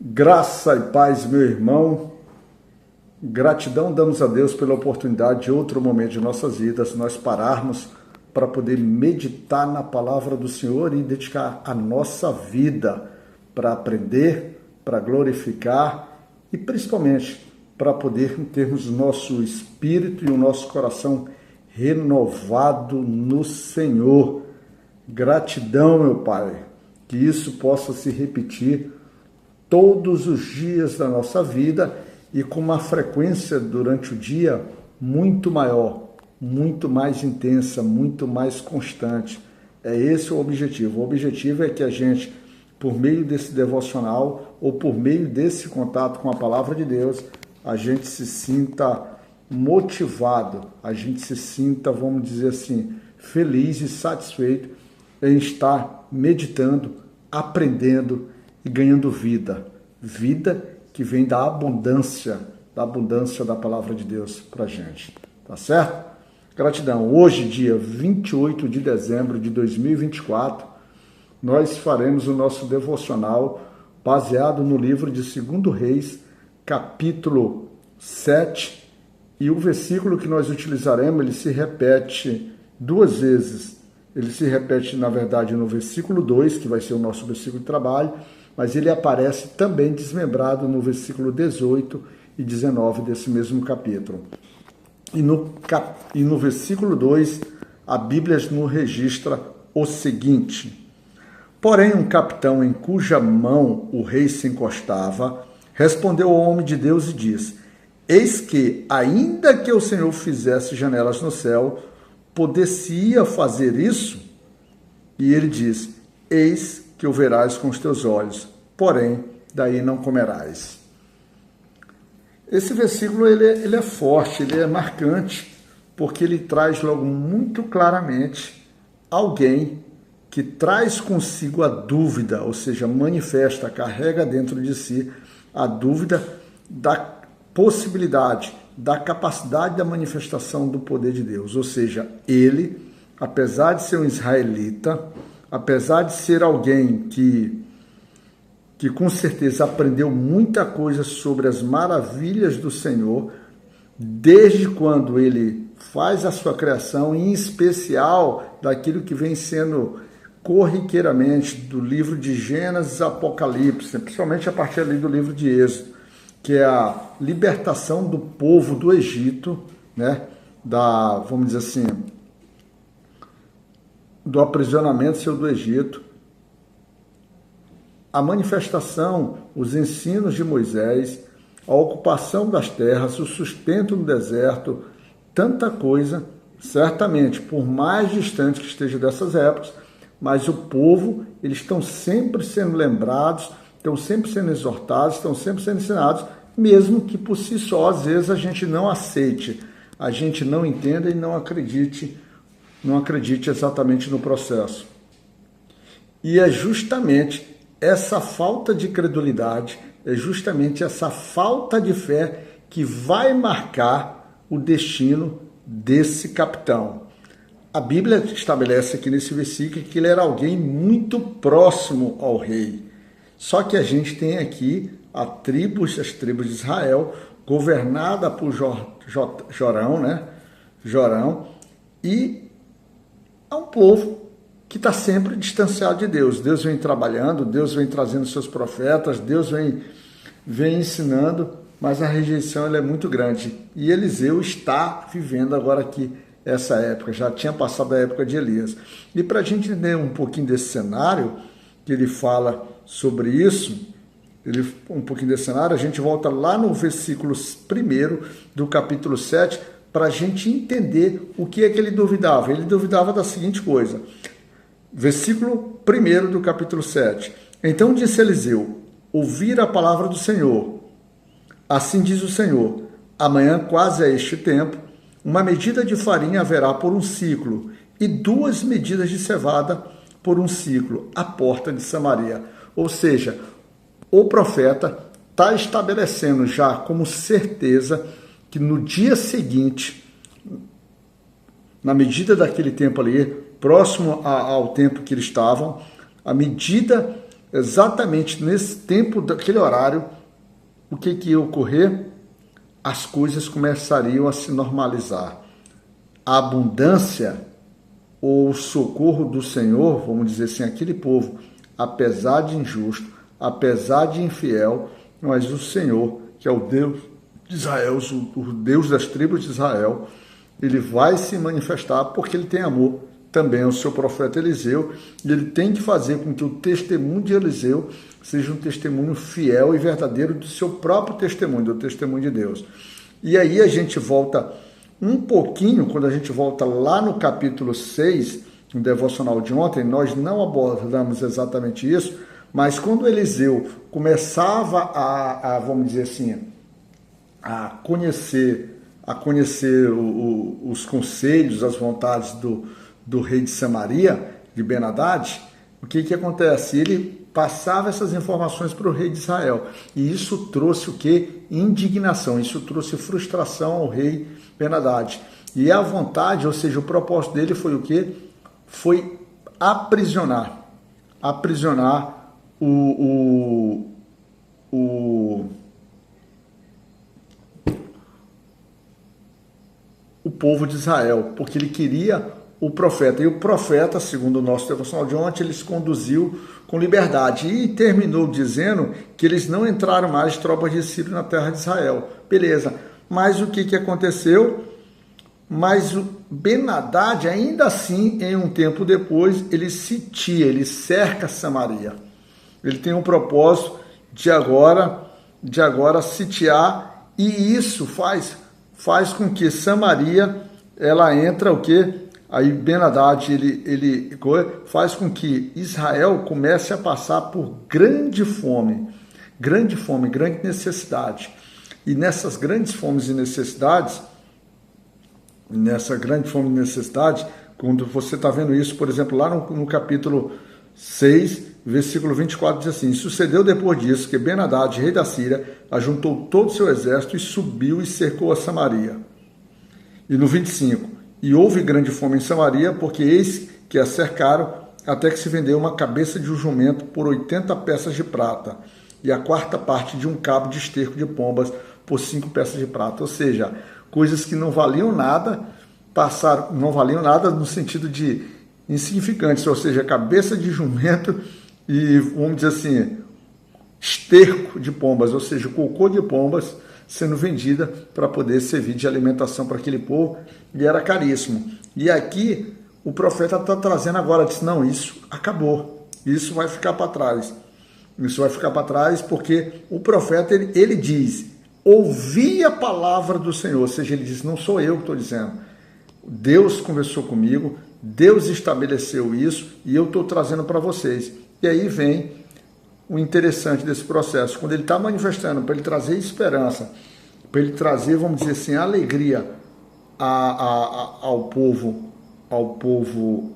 Graça e paz, meu irmão. Gratidão damos a Deus pela oportunidade de outro momento de nossas vidas, nós pararmos para poder meditar na palavra do Senhor e dedicar a nossa vida para aprender, para glorificar e principalmente para poder termos o nosso espírito e o nosso coração renovado no Senhor. Gratidão, meu Pai, que isso possa se repetir todos os dias da nossa vida e com uma frequência durante o dia muito maior, muito mais intensa, muito mais constante. É esse o objetivo. O objetivo é que a gente, por meio desse devocional ou por meio desse contato com a palavra de Deus, a gente se sinta motivado, a gente se sinta, vamos dizer assim, feliz e satisfeito em estar meditando, aprendendo e ganhando vida. Vida que vem da abundância da palavra de Deus para a gente. Tá certo? Gratidão. Hoje, dia 28 de dezembro de 2024, nós faremos o nosso devocional baseado no livro de 2 Reis, capítulo 7, e o versículo que nós utilizaremos, ele se repete duas vezes. Ele se repete, na verdade, no versículo 2, que vai ser o nosso versículo de trabalho, mas ele aparece também desmembrado no versículo 18 e 19 desse mesmo capítulo. E no versículo 2, a Bíblia nos registra o seguinte: porém, um capitão em cuja mão o rei se encostava, respondeu ao homem de Deus e disse: eis que, ainda que o Senhor fizesse janelas no céu, poder-se-ia fazer isso? E ele diz: eis que o verás com os teus olhos, porém daí não comerás. Esse versículo ele é forte, ele é marcante, porque ele traz logo muito claramente alguém que traz consigo a dúvida, ou seja, manifesta, carrega dentro de si a dúvida da possibilidade, da capacidade da manifestação do poder de Deus. Ou seja, ele, apesar de ser um israelita, apesar de ser alguém que com certeza aprendeu muita coisa sobre as maravilhas do Senhor, desde quando ele faz a sua criação, em especial daquilo que vem sendo corriqueiramente do livro de Gênesis e Apocalipse, principalmente a partir ali do livro de Êxodo, que é a libertação do povo do Egito, né? Vamos dizer assim, do aprisionamento seu do Egito, a manifestação, os ensinos de Moisés, a ocupação das terras, o sustento no deserto, tanta coisa, certamente, por mais distante que esteja dessas épocas, mas o povo, eles estão sempre sendo lembrados, estão sempre sendo exortados, estão sempre sendo ensinados, mesmo que por si só, às vezes, a gente não aceite, a gente não entenda e não acredite exatamente no processo. E é justamente essa falta de credulidade, é justamente essa falta de fé que vai marcar o destino desse capitão. A Bíblia estabelece aqui nesse versículo que ele era alguém muito próximo ao rei. Só que a gente tem aqui as tribos de Israel, governada por Jorão, né? Jorão, e é um povo que está sempre distanciado de Deus. Deus vem trabalhando, Deus vem trazendo seus profetas, Deus vem ensinando, mas a rejeição ela é muito grande. E Eliseu está vivendo agora aqui essa época, já tinha passado a época de Elias. E para a gente entender um pouquinho desse cenário, que ele fala sobre isso, um pouquinho desse cenário, a gente volta lá no versículo 1 do capítulo 7, para a gente entender o que é que ele duvidava. Ele duvidava da seguinte coisa. Versículo 1 do capítulo 7. Então disse Eliseu: ouvir a palavra do Senhor. Assim diz o Senhor: amanhã, quase a este tempo, uma medida de farinha haverá por um ciclo, e 2 medidas de cevada por um ciclo, à porta de Samaria. Ou seja, o profeta está estabelecendo já como certeza que no dia seguinte, na medida daquele tempo ali, próximo ao tempo que eles estavam, a medida exatamente nesse tempo, daquele horário, o que ia ocorrer? As coisas começariam a se normalizar. A abundância ou o socorro do Senhor, vamos dizer assim, aquele povo, apesar de injusto, apesar de infiel, mas o Senhor, que é o Deus de Israel, o Deus das tribos de Israel, ele vai se manifestar porque ele tem amor também ao seu profeta Eliseu, e ele tem que fazer com que o testemunho de Eliseu seja um testemunho fiel e verdadeiro do seu próprio testemunho, do testemunho de Deus. E aí a gente volta um pouquinho, quando a gente volta lá no capítulo 6, no devocional de ontem, nós não abordamos exatamente isso, mas quando Eliseu começava vamos dizer assim, a conhecer os conselhos, as vontades do rei de Samaria, de Ben-Hadad, o que acontece? Ele passava essas informações para o rei de Israel. E isso trouxe o quê? Indignação, isso trouxe frustração ao rei Ben-Hadad. E a vontade, ou seja, o propósito dele foi o quê? Foi aprisionar o povo de Israel, porque ele queria o profeta. E o profeta, segundo o nosso devocional de ontem, ele se conduziu com liberdade e terminou dizendo que eles não entraram mais tropas de Sírio na terra de Israel. Beleza, mas o que aconteceu? Mas o Ben-Hadad, ainda assim, em um tempo depois, ele sitia, ele cerca Samaria. Ele tem um propósito de agora sitiar, e isso faz com que Samaria, ela entra o quê? Aí Ben-Hadad, ele faz com que Israel comece a passar por grande fome, grande necessidade. E nessas grandes fomes e necessidades, quando você está vendo isso, por exemplo, lá no capítulo 6, versículo 24, diz assim: sucedeu depois disso que Ben-Hadad, rei da Síria, ajuntou todo o seu exército e subiu e cercou a Samaria. E no 25, e houve grande fome em Samaria, porque eis que a cercaram, até que se vendeu uma cabeça de um jumento por 80 peças de prata, e a quarta parte de um cabo de esterco de pombas por 5 peças de prata. Ou seja, coisas que não valiam nada, não valiam nada no sentido de insignificantes, ou seja, cabeça de jumento e, vamos dizer assim, esterco de pombas, ou seja, cocô de pombas sendo vendida para poder servir de alimentação para aquele povo, e era caríssimo. E aqui o profeta está trazendo agora, diz, não, isso acabou, isso vai ficar para trás. Isso vai ficar para trás porque o profeta, ele diz, ouvi a palavra do Senhor, ou seja, ele diz, não sou eu que estou dizendo, Deus conversou comigo, Deus estabeleceu isso e eu estou trazendo para vocês. E aí vem o interessante desse processo, quando ele está manifestando para ele trazer esperança, para ele trazer, vamos dizer assim, alegria ao povo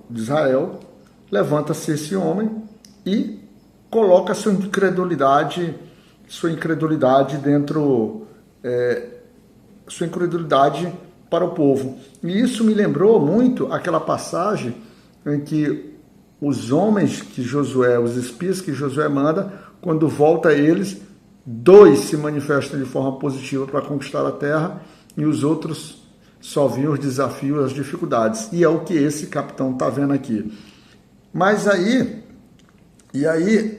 de Israel, levanta-se esse homem e coloca sua incredulidade dentro, sua incredulidade para o povo. E isso me lembrou muito aquela passagem em que os homens que Josué, os espias que Josué manda, quando volta eles, 2 se manifestam de forma positiva para conquistar a terra e os outros só viam os desafios, as dificuldades. E é o que esse capitão está vendo aqui. Mas aí,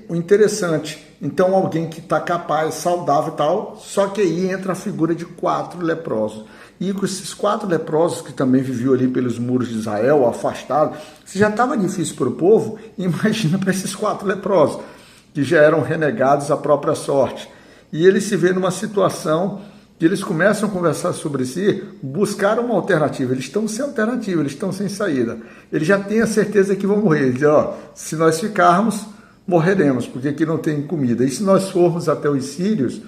o interessante, então alguém que está capaz, saudável e tal, só que aí entra a figura de 4 leprosos. E com esses 4 leprosos que também viviam ali pelos muros de Israel, afastados, se já estava difícil para o povo, imagina para esses 4 leprosos, que já eram renegados à própria sorte. E eles se vêem numa situação que eles começam a conversar sobre si, buscar uma alternativa. Eles estão sem alternativa, eles estão sem saída. Eles já têm a certeza que vão morrer. Eles dizem, se nós ficarmos, morreremos, porque aqui não tem comida. E se nós formos até os sírios,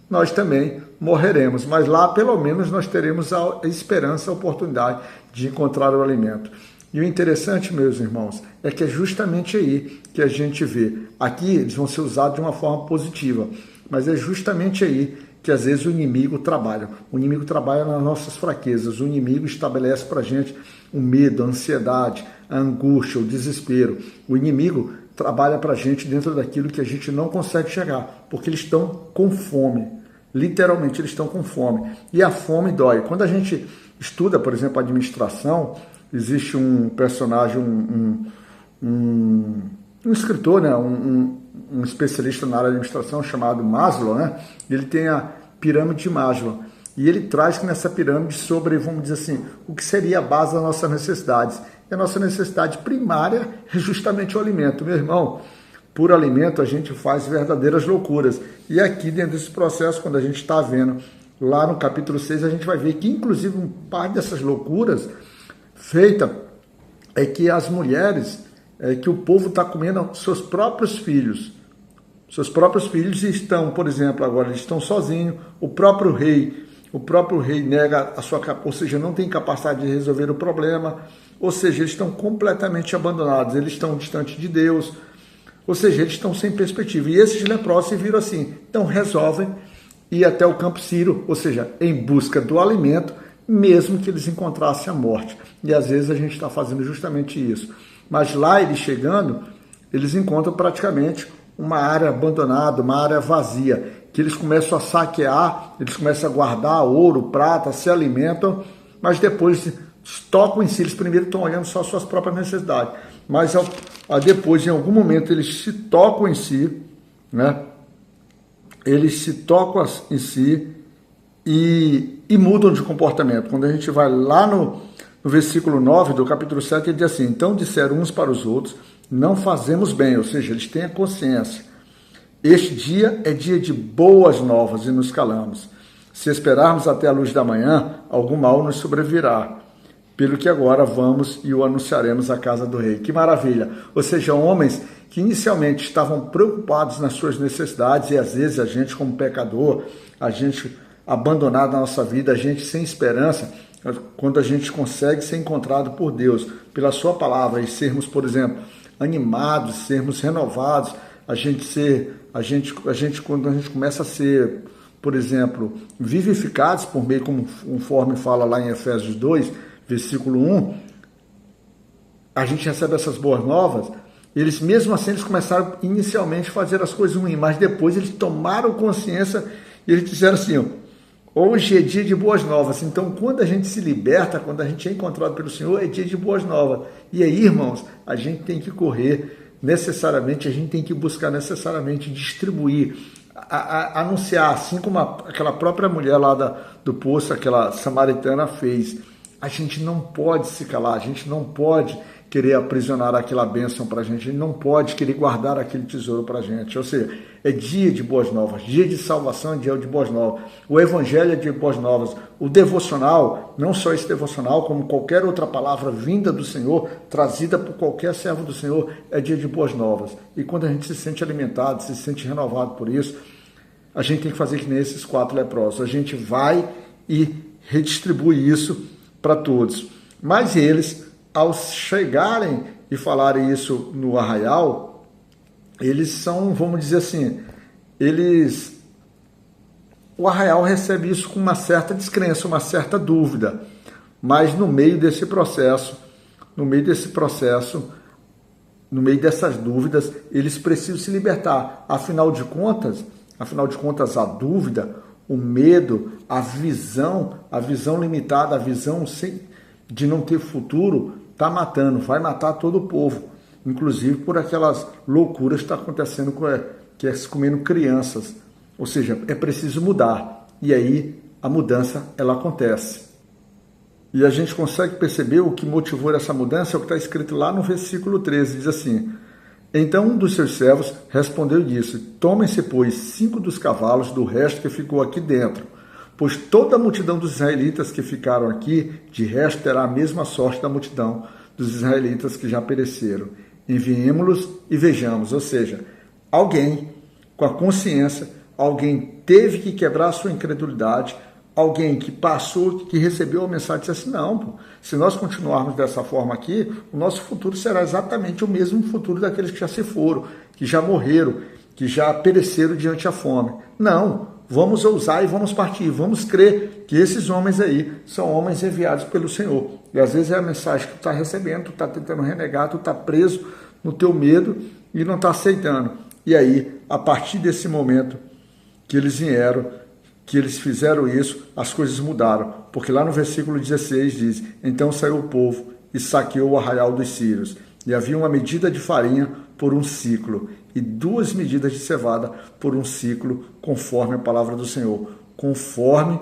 nós também morreremos, mas lá pelo menos nós teremos a esperança, a oportunidade de encontrar o alimento. E o interessante, meus irmãos, é que é justamente aí que a gente vê. Aqui eles vão ser usados de uma forma positiva, mas é justamente aí que às vezes o inimigo trabalha. O inimigo trabalha nas nossas fraquezas, o inimigo estabelece para a gente o medo, a ansiedade, a angústia, o desespero. O inimigo trabalha para a gente dentro daquilo que a gente não consegue chegar, porque eles estão com fome. Literalmente, eles estão com fome. E a fome dói. Quando a gente estuda, por exemplo, administração, existe um personagem, um escritor, né? um especialista na área de administração chamado Maslow, né? Ele tem a pirâmide de Maslow. E ele traz que nessa pirâmide sobre, vamos dizer assim, o que seria a base das nossas necessidades. E a nossa necessidade primária é justamente o alimento. Meu irmão, por alimento a gente faz verdadeiras loucuras. E aqui dentro desse processo, quando a gente está vendo lá no capítulo 6, a gente vai ver que inclusive um par dessas loucuras feita é que as mulheres, que o povo está comendo seus próprios filhos. Seus próprios filhos estão, por exemplo, agora eles estão sozinhos, o próprio rei nega a sua, ou seja, não tem capacidade de resolver o problema, ou seja, eles estão completamente abandonados, eles estão distantes de Deus, ou seja, eles estão sem perspectiva. E esses leprosos se viram assim, então resolvem ir até o campo sírio, ou seja, em busca do alimento, mesmo que eles encontrassem a morte. E às vezes a gente está fazendo justamente isso. Mas lá eles chegando, eles encontram praticamente uma área abandonada, uma área vazia, que eles começam a saquear, eles começam a guardar ouro, prata, se alimentam, mas depois tocam em si, eles primeiro estão olhando só suas próprias necessidades, mas depois, em algum momento, eles se tocam em si, né? Eles se tocam em si e mudam de comportamento. Quando a gente vai lá no versículo 9 do capítulo 7, ele diz assim: então disseram uns para os outros, não fazemos bem, ou seja, eles têm a consciência. Este dia é dia de boas novas e nos calamos. Se esperarmos até a luz da manhã, algum mal nos sobrevirá. Pelo que agora vamos e o anunciaremos à casa do rei. Que maravilha! Ou seja, homens que inicialmente estavam preocupados nas suas necessidades, e às vezes a gente como pecador, a gente abandonado na nossa vida, a gente sem esperança, quando a gente consegue ser encontrado por Deus, pela sua palavra, e sermos, por exemplo, animados, sermos renovados, quando a gente começa a ser, por exemplo, vivificados por meio, conforme fala lá em Efésios 2, versículo 1, a gente recebe essas boas novas. Eles, mesmo assim, eles começaram inicialmente a fazer as coisas ruins, mas depois eles tomaram consciência e eles disseram assim: hoje é dia de boas novas. Então, quando a gente se liberta, quando a gente é encontrado pelo Senhor, é dia de boas novas. E aí, irmãos, a gente tem que correr necessariamente, a gente tem que buscar necessariamente distribuir, anunciar, assim como aquela própria mulher lá do poço, aquela samaritana fez. A gente não pode se calar, a gente não pode querer aprisionar aquela bênção para a gente não pode querer guardar aquele tesouro para a gente. Ou seja, é dia de boas novas, dia de salvação é dia de boas novas. O evangelho é dia de boas novas. O devocional, não só esse devocional, como qualquer outra palavra vinda do Senhor, trazida por qualquer servo do Senhor, é dia de boas novas. E quando a gente se sente alimentado, se sente renovado por isso, a gente tem que fazer que nem esses 4 leprosos. A gente vai e redistribui isso para todos. Mas eles, ao chegarem e falarem isso no arraial, eles são, vamos dizer assim, o arraial recebe isso com uma certa descrença, uma certa dúvida. Mas no meio desse processo, no meio dessas dúvidas, eles precisam se libertar. Afinal de contas, a dúvida, o medo, a visão limitada, a visão de não ter futuro, está matando, vai matar todo o povo, inclusive por aquelas loucuras que está acontecendo que é se comendo crianças. Ou seja, é preciso mudar, e aí a mudança ela acontece. E a gente consegue perceber o que motivou essa mudança, é o que está escrito lá no versículo 13, diz assim: então um dos seus servos respondeu e disse: tomem-se, pois, 5 dos cavalos do resto que ficou aqui dentro, pois toda a multidão dos israelitas que ficaram aqui, de resto, terá a mesma sorte da multidão dos israelitas que já pereceram. Enviemo-los e vejamos. Ou seja, alguém com a consciência, alguém teve que quebrar a sua incredulidade, alguém que passou, que recebeu a mensagem e disse assim: não, se nós continuarmos dessa forma aqui, o nosso futuro será exatamente o mesmo futuro daqueles que já se foram, que já morreram, que já pereceram diante da fome. Não, vamos ousar e vamos partir, vamos crer que esses homens aí são homens enviados pelo Senhor. E às vezes é a mensagem que tu está recebendo, tu está tentando renegar, tu está preso no teu medo, e não está aceitando. E aí, a partir desse momento que eles vieram, que eles fizeram isso, as coisas mudaram. Porque lá no versículo 16 diz: então saiu o povo e saqueou o arraial dos sírios. E havia uma medida de farinha por um ciclo, e 2 medidas de cevada por um ciclo, conforme a palavra do Senhor, conforme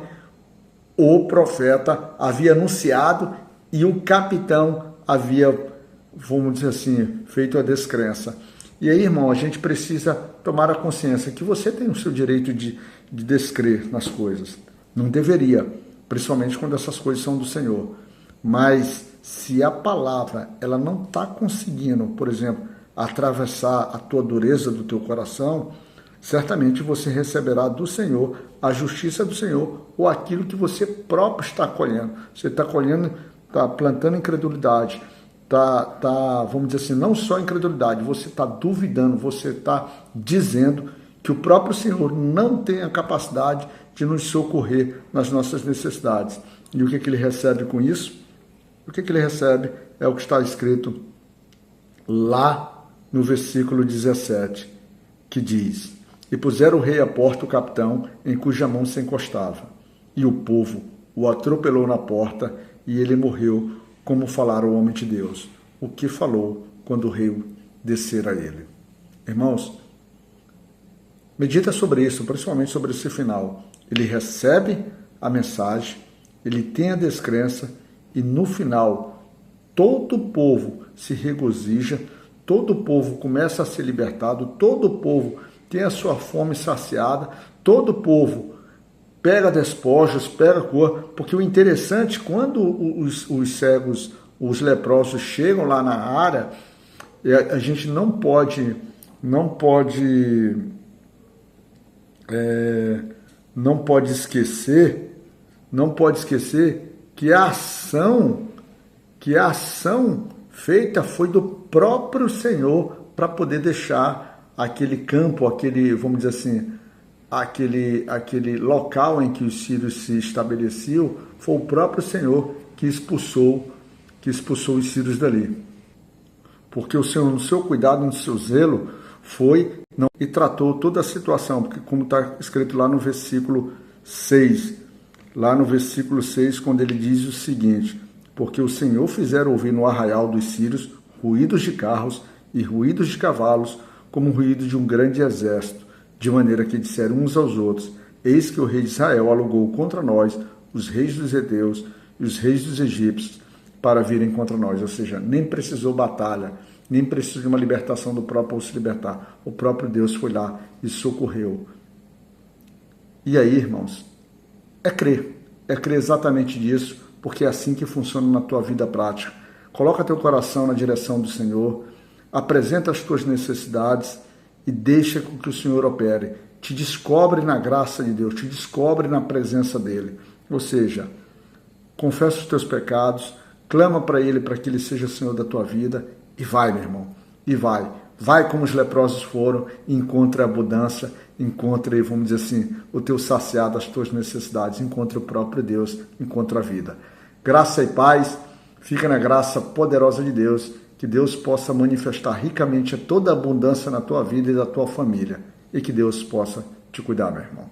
o profeta havia anunciado e o capitão havia, vamos dizer assim, feito a descrença. E aí, irmão, a gente precisa tomar a consciência que você tem o seu direito de descrer nas coisas. Não deveria, principalmente quando essas coisas são do Senhor. Mas se a palavra ela não está conseguindo, por exemplo, atravessar a tua dureza do teu coração, certamente você receberá do Senhor a justiça do Senhor ou aquilo que você próprio está colhendo. Você está colhendo, está plantando incredulidade, vamos dizer assim, não só incredulidade, você está duvidando, você está dizendo que o próprio Senhor não tem a capacidade de nos socorrer nas nossas necessidades. E o que ele recebe com isso? O que ele recebe é o que está escrito lá no versículo 17, que diz: e puseram o rei à porta o capitão, em cuja mão se encostava. E o povo o atropelou na porta, e ele morreu, como falara o homem de Deus, o que falou quando o rei descer a ele. Irmãos, medita sobre isso, principalmente sobre esse final. Ele recebe a mensagem, ele tem a descrença, e no final, todo o povo se regozija, todo o povo começa a ser libertado, todo o povo tem a sua fome saciada, todo o povo pega despojos, pega cor, porque o interessante, quando os cegos, os leprosos chegam lá na área, a gente não pode esquecer que a ação feita foi do próprio Senhor para poder deixar aquele campo, vamos dizer assim, aquele local em que os sírios se estabeleciam, foi o próprio Senhor que expulsou os sírios dali. Porque o Senhor, no seu cuidado, no seu zelo, e tratou toda a situação, porque como está escrito lá no versículo 6, quando ele diz o seguinte: porque o Senhor fizera ouvir no arraial dos sírios ruídos de carros e ruídos de cavalos, como o ruído de um grande exército, de maneira que disseram uns aos outros: eis que o rei de Israel alugou contra nós os reis dos heteus e os reis dos egípcios para virem contra nós. Ou seja, nem precisou batalha, nem precisou de uma libertação do próprio ao se libertar. O próprio Deus foi lá e socorreu. E aí, irmãos, é crer exatamente disso, porque é assim que funciona na tua vida prática. Coloca teu coração na direção do Senhor, apresenta as tuas necessidades e deixa com que o Senhor opere. Te descobre na graça de Deus, te descobre na presença dEle. Ou seja, confessa os teus pecados, clama para Ele, para que Ele seja Senhor da tua vida, e vai, meu irmão, e vai. Vai como os leprosos foram, encontre a abundância, encontre, vamos dizer assim, o teu saciado, as tuas necessidades, encontre o próprio Deus, encontre a vida. Graça e paz, fica na graça poderosa de Deus, que Deus possa manifestar ricamente toda a abundância na tua vida e da tua família, e que Deus possa te cuidar, meu irmão.